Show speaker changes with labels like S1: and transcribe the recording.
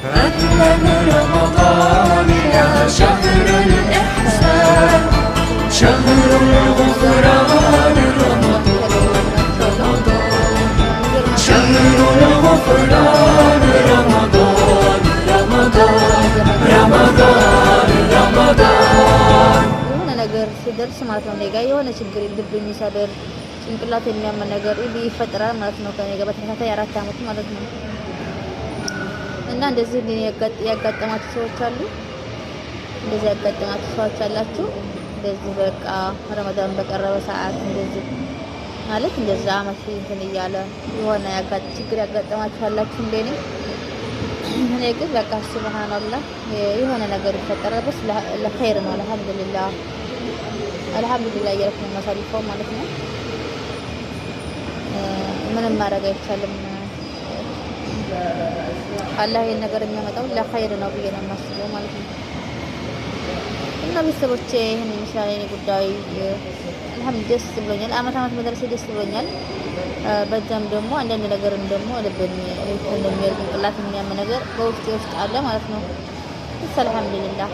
S1: أهلا رمضان يا شهر الإحسان شهر الغفران رمضان شهر الغفران رمضان
S2: የሆነ ነገር ሲደርስ ማለት ነው። እኔ ጋር የሆነ ችግር ልብኝ ሲያደር ጭንቅላት የሚያመን ነገር ይፈጠራል ማለት ነው። ከኔ ጋር በተከታታይ 4 አመት ማለት ነው። እና እንደዚህ ያጋጠማችሁ ሰዎች አሉ። እንደዚህ ያጋጠማችሁ ሰዎች አላችሁ። እንደዚህ በቃ ረመዳን በቀረበ ሰዓት እንደዚህ ማለት እንደዛ አመት እንትን እያለ የሆነ ችግር ያጋጠማችሁ አላችሁ እንደኔ። እኔ ግን በቃ ሱብሃንአላህ የሆነ ነገር ይፈጠራል። በስ ለኸይር ነው። አልሐምዱሊላህ እያልኩ ነው የማሳልፈው ማለት ነው። ምንም ማድረግ አይቻልም። አላህ ይሄን ነገር የሚያመጣው ለኸይር ነው ብዬ ነው የማስበው ማለት ነው። እና ቤተሰቦቼ ይሄን ይመስላል የኔ ጉዳይ። አልሐምዱሊላህ ደስ ብሎኛል። አመት መድረሴ ደስ ብሎኛል። በዛም ደግሞ አንዳንድ ነገርም ደግሞ ልብን እንደሚያርቅ ቅላት የሚያም ነገር በውስጤ ውስጥ አለ ማለት ነው። አልሐምዱሊላህ